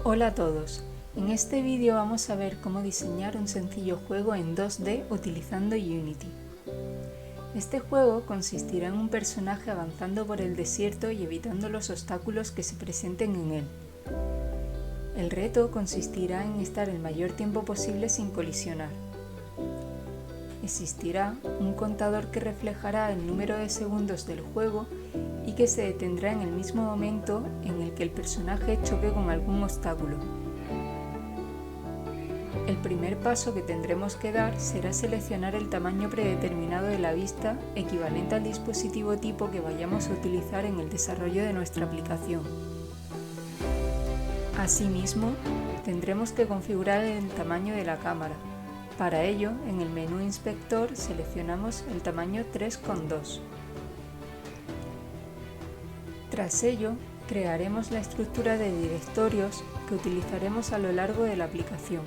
Hola a todos, en este vídeo vamos a ver cómo diseñar un sencillo juego en 2D utilizando Unity. Este juego consistirá en un personaje avanzando por el desierto y evitando los obstáculos que se presenten en él. El reto consistirá en estar el mayor tiempo posible sin colisionar. Existirá un contador que reflejará el número de segundos del juego y que se detendrá en el mismo momento en el que el personaje choque con algún obstáculo. El primer paso que tendremos que dar será seleccionar el tamaño predeterminado de la vista equivalente al dispositivo tipo que vayamos a utilizar en el desarrollo de nuestra aplicación. Asimismo, tendremos que configurar el tamaño de la cámara. Para ello, en el menú Inspector seleccionamos el tamaño 3,2. Tras ello, crearemos la estructura de directorios que utilizaremos a lo largo de la aplicación.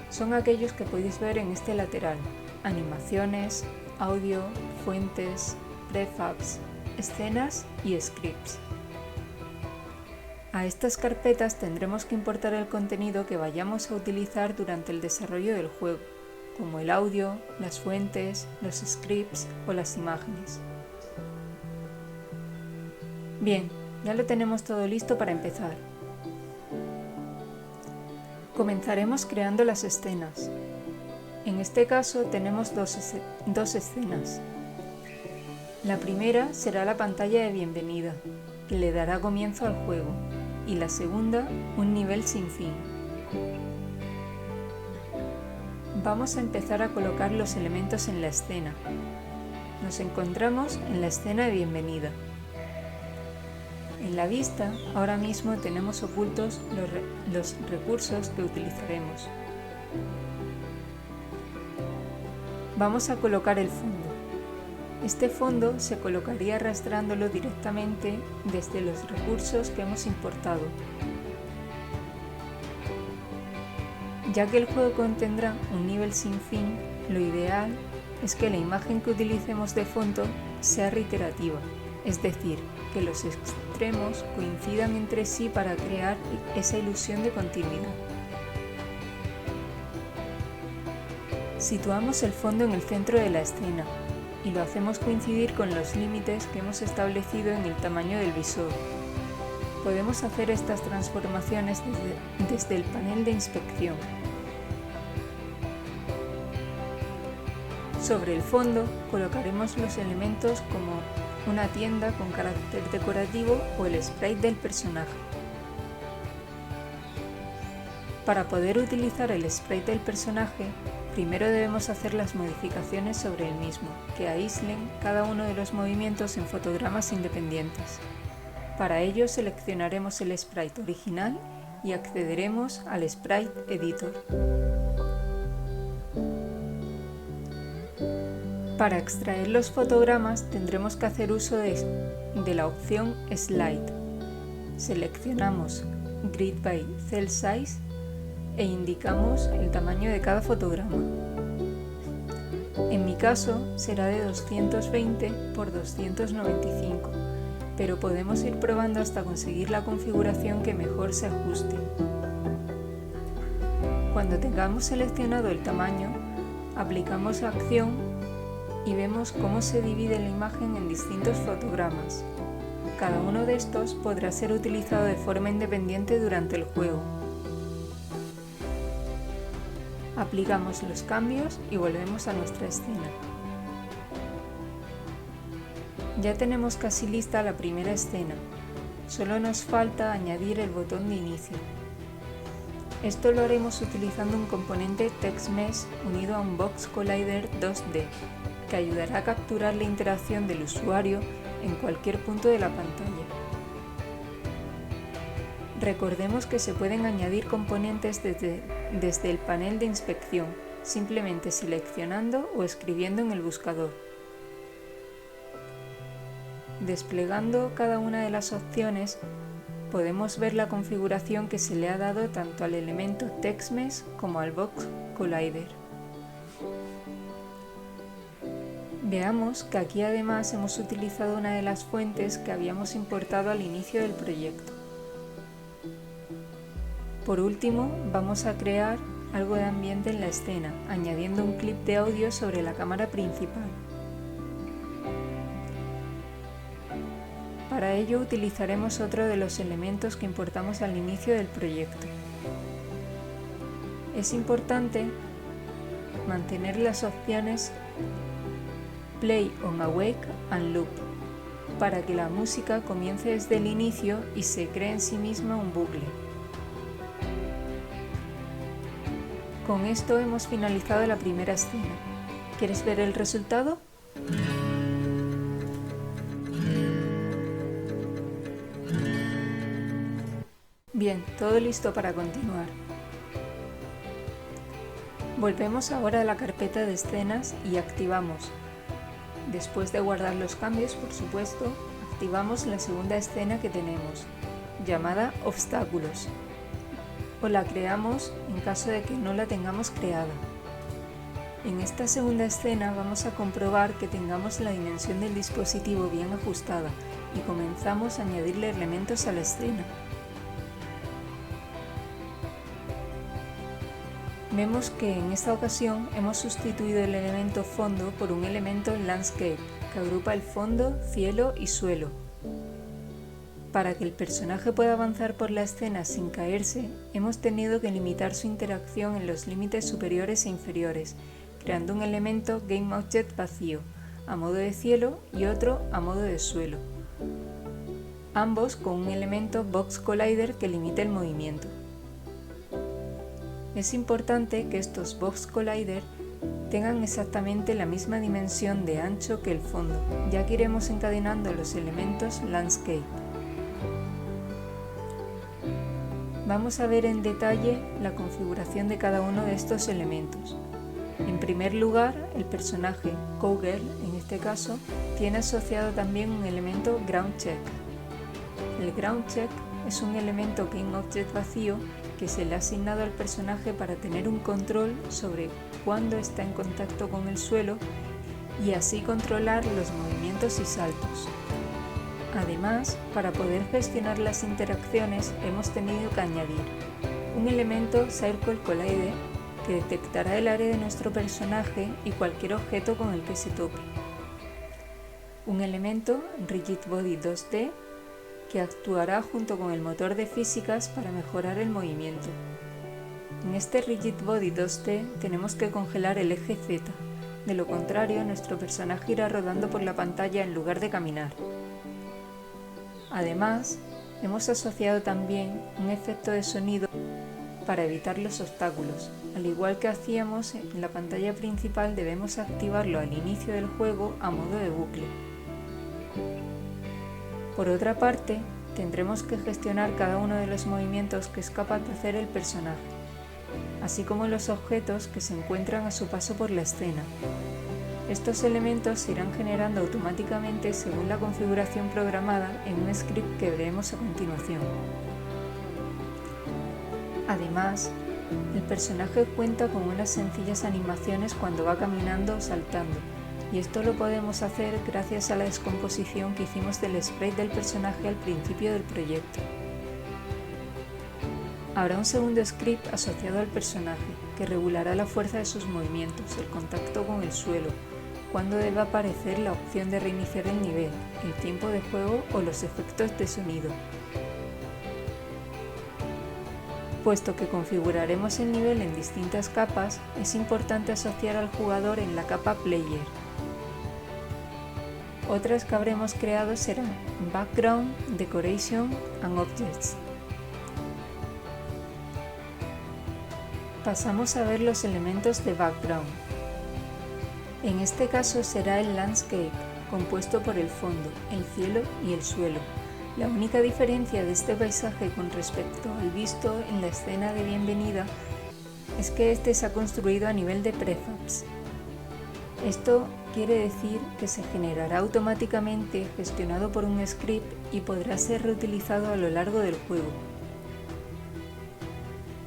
Son aquellos que podéis ver en este lateral: animaciones, audio, fuentes, prefabs, escenas y scripts. A estas carpetas tendremos que importar el contenido que vayamos a utilizar durante el desarrollo del juego, como el audio, las fuentes, los scripts o las imágenes. Bien, ya lo tenemos todo listo para empezar. Comenzaremos creando las escenas. En este caso tenemos dos escenas. La primera será la pantalla de bienvenida, que le dará comienzo al juego, y la segunda, un nivel sin fin. Vamos a empezar a colocar los elementos en la escena. Nos encontramos en la escena de bienvenida. En la vista, ahora mismo tenemos ocultos los recursos que utilizaremos. Vamos a colocar el fondo. Este fondo se colocaría arrastrándolo directamente desde los recursos que hemos importado. Ya que el juego contendrá un nivel sin fin, lo ideal es que la imagen que utilicemos de fondo sea reiterativa, es decir, que los extremos coincidan entre sí para crear esa ilusión de continuidad. Situamos el fondo en el centro de la escena y lo hacemos coincidir con los límites que hemos establecido en el tamaño del visor. Podemos hacer estas transformaciones desde el panel de inspección. Sobre el fondo colocaremos los elementos como una tienda con carácter decorativo o el sprite del personaje. Para poder utilizar el sprite del personaje, primero debemos hacer las modificaciones sobre el mismo, que aíslen cada uno de los movimientos en fotogramas independientes. Para ello seleccionaremos el sprite original y accederemos al Sprite Editor. Para extraer los fotogramas tendremos que hacer uso de la opción Slide. Seleccionamos Grid by Cell Size e indicamos el tamaño de cada fotograma. En mi caso será de 220 x 295, pero podemos ir probando hasta conseguir la configuración que mejor se ajuste. Cuando tengamos seleccionado el tamaño, aplicamos la acción y vemos cómo se divide la imagen en distintos fotogramas. Cada uno de estos podrá ser utilizado de forma independiente durante el juego. Aplicamos los cambios y volvemos a nuestra escena. Ya tenemos casi lista la primera escena. Solo nos falta añadir el botón de inicio. Esto lo haremos utilizando un componente TextMesh unido a un Box Collider 2D, que ayudará a capturar la interacción del usuario en cualquier punto de la pantalla. Recordemos que se pueden añadir componentes desde el panel de inspección, simplemente seleccionando o escribiendo en el buscador. Desplegando cada una de las opciones, podemos ver la configuración que se le ha dado tanto al elemento TextMesh como al Box Collider. Veamos que aquí además hemos utilizado una de las fuentes que habíamos importado al inicio del proyecto. Por último, vamos a crear algo de ambiente en la escena, añadiendo un clip de audio sobre la cámara principal. Para ello utilizaremos otro de los elementos que importamos al inicio del proyecto. Es importante mantener las opciones Play on Awake and Loop para que la música comience desde el inicio y se cree en sí misma un bucle. Con esto hemos finalizado la primera escena. ¿Quieres ver el resultado? Bien, todo listo para continuar. Volvemos ahora a la carpeta de escenas y activamos. Después de guardar los cambios, por supuesto, activamos la segunda escena que tenemos, llamada Obstáculos, o la creamos en caso de que no la tengamos creada. En esta segunda escena vamos a comprobar que tengamos la dimensión del dispositivo bien ajustada y comenzamos a añadirle elementos a la escena. Vemos que en esta ocasión hemos sustituido el elemento fondo por un elemento landscape que agrupa el fondo, cielo y suelo. Para que el personaje pueda avanzar por la escena sin caerse, hemos tenido que limitar su interacción en los límites superiores e inferiores, creando un elemento GameObject vacío, a modo de cielo y otro a modo de suelo, ambos con un elemento Box Collider que limite el movimiento. Es importante que estos Box Collider tengan exactamente la misma dimensión de ancho que el fondo, ya que iremos encadenando los elementos Landscape. Vamos a ver en detalle la configuración de cada uno de estos elementos. En primer lugar, el personaje Cowgirl, en este caso, tiene asociado también un elemento GroundCheck. El GroundCheck es un elemento GameObject vacío que se le ha asignado al personaje para tener un control sobre cuándo está en contacto con el suelo y así controlar los movimientos y saltos. Además, para poder gestionar las interacciones hemos tenido que añadir un elemento Circle Collider que detectará el área de nuestro personaje y cualquier objeto con el que se toque. Un elemento Rigid Body 2D que actuará junto con el motor de físicas para mejorar el movimiento. En este Rigid Body 2D tenemos que congelar el eje Z, de lo contrario nuestro personaje irá rodando por la pantalla en lugar de caminar. Además, hemos asociado también un efecto de sonido para evitar los obstáculos. Al igual que hacíamos en la pantalla principal, debemos activarlo al inicio del juego a modo de bucle. Por otra parte, tendremos que gestionar cada uno de los movimientos que es capaz de hacer el personaje, así como los objetos que se encuentran a su paso por la escena. Estos elementos se irán generando automáticamente según la configuración programada en un script que veremos a continuación. Además, el personaje cuenta con unas sencillas animaciones cuando va caminando o saltando, y esto lo podemos hacer gracias a la descomposición que hicimos del sprite del personaje al principio del proyecto. Habrá un segundo script asociado al personaje que regulará la fuerza de sus movimientos, el contacto con el suelo, cuándo debe aparecer la opción de reiniciar el nivel, el tiempo de juego o los efectos de sonido. Puesto que configuraremos el nivel en distintas capas, es importante asociar al jugador en la capa Player. Otras que habremos creado serán Background, Decoration and Objects. Pasamos a ver los elementos de Background. En este caso será el Landscape, compuesto por el fondo, el cielo y el suelo. La única diferencia de este paisaje con respecto al visto en la escena de bienvenida es que este se ha construido a nivel de prefabs. Esto quiere decir que se generará automáticamente gestionado por un script y podrá ser reutilizado a lo largo del juego.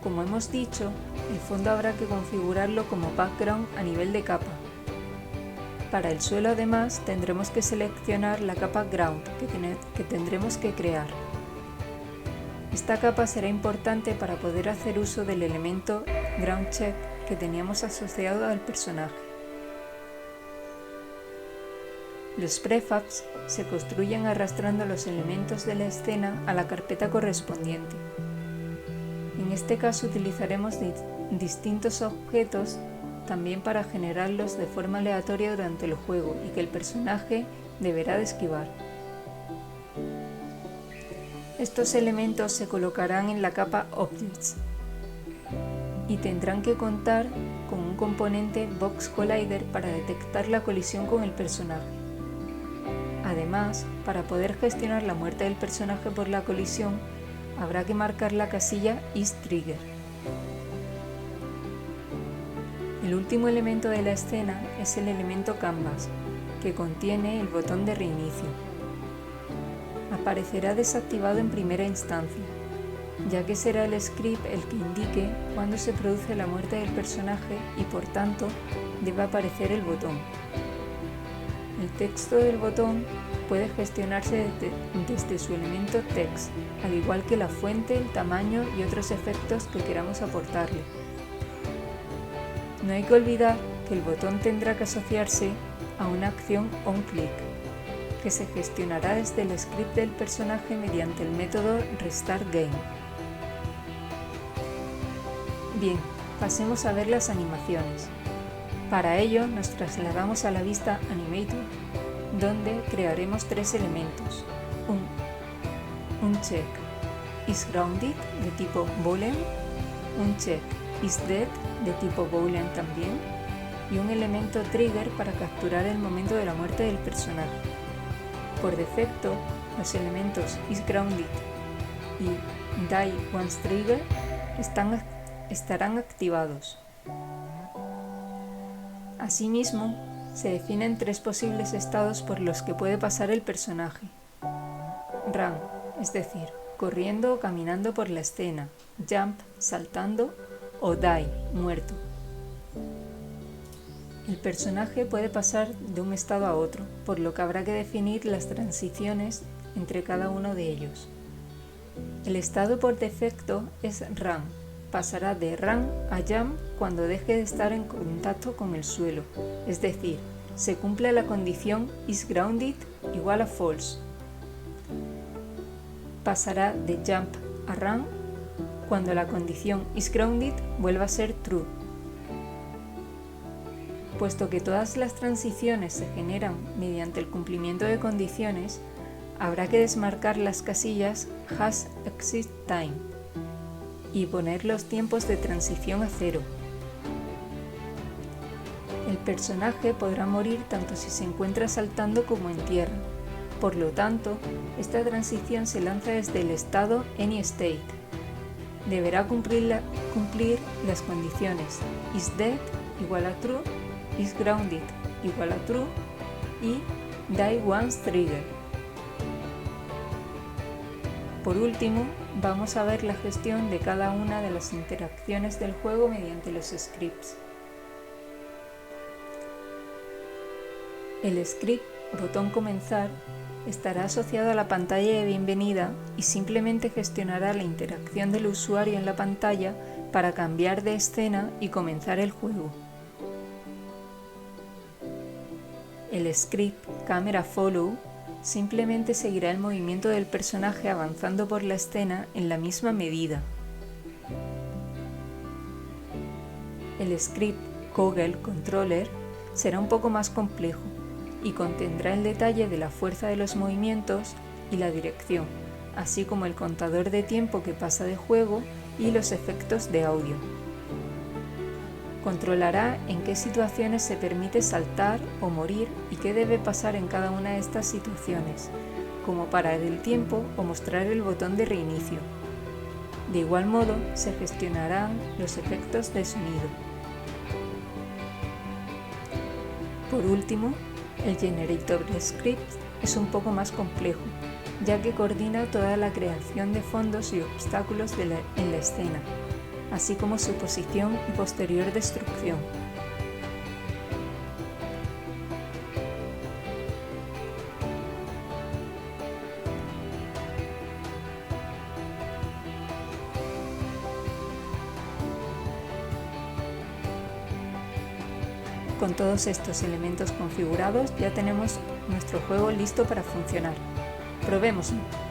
Como hemos dicho, el fondo habrá que configurarlo como background a nivel de capa. Para el suelo además tendremos que seleccionar la capa Ground que tendremos que crear. Esta capa será importante para poder hacer uso del elemento Ground Check que teníamos asociado al personaje. Los prefabs se construyen arrastrando los elementos de la escena a la carpeta correspondiente. En este caso utilizaremos distintos objetos también para generarlos de forma aleatoria durante el juego y que el personaje deberá de esquivar. Estos elementos se colocarán en la capa Objects y tendrán que contar con un componente Box Collider para detectar la colisión con el personaje. Además, para poder gestionar la muerte del personaje por la colisión, habrá que marcar la casilla Is Trigger. El último elemento de la escena es el elemento Canvas, que contiene el botón de reinicio. Aparecerá desactivado en primera instancia, ya que será el script el que indique cuándo se produce la muerte del personaje y por tanto debe aparecer el botón. El texto del botón puede gestionarse desde su elemento Text, al igual que la fuente, el tamaño y otros efectos que queramos aportarle. No hay que olvidar que el botón tendrá que asociarse a una acción onClick, que se gestionará desde el script del personaje mediante el método RestartGame. Bien, pasemos a ver las animaciones. Para ello nos trasladamos a la vista Animator, donde crearemos tres elementos: un check is grounded de tipo boolean, un check is dead de tipo boolean también, y un elemento trigger para capturar el momento de la muerte del personaje. Por defecto, los elementos isGrounded y DieOnceTrigger estarán activados. Asimismo, se definen tres posibles estados por los que puede pasar el personaje: Run, es decir, corriendo o caminando por la escena; Jump, saltando; o Die, muerto. El personaje puede pasar de un estado a otro, por lo que habrá que definir las transiciones entre cada uno de ellos. El estado por defecto es Run. Pasará de Run a Jump cuando deje de estar en contacto con el suelo, es decir, se cumple la condición isGrounded igual a False. Pasará de Jump a Run cuando la condición isGrounded vuelva a ser True. Puesto que todas las transiciones se generan mediante el cumplimiento de condiciones, habrá que desmarcar las casillas HasExitTime y poner los tiempos de transición a 0. El personaje podrá morir tanto si se encuentra saltando como en tierra. Por lo tanto, esta transición se lanza desde el estado AnyState. Deberá cumplir las condiciones isDead igual a True, isGrounded igual a True y DieOnceTrigger. Por último, vamos a ver la gestión de cada una de las interacciones del juego mediante los scripts. El script botón comenzar estará asociado a la pantalla de bienvenida y simplemente gestionará la interacción del usuario en la pantalla para cambiar de escena y comenzar el juego. El script Camera Follow simplemente seguirá el movimiento del personaje avanzando por la escena en la misma medida. El script Coggle Controller será un poco más complejo y contendrá el detalle de la fuerza de los movimientos y la dirección, así como el contador de tiempo que pasa de juego y los efectos de audio. Controlará en qué situaciones se permite saltar o morir y qué debe pasar en cada una de estas situaciones, como parar el tiempo o mostrar el botón de reinicio. De igual modo, se gestionarán los efectos de sonido. Por último, el Generator de Scripts es un poco más complejo, ya que coordina toda la creación de fondos y obstáculos en la escena, así como su posición y posterior destrucción. con todos estos elementos configurados ya tenemos nuestro juego listo para funcionar. Probémoslo.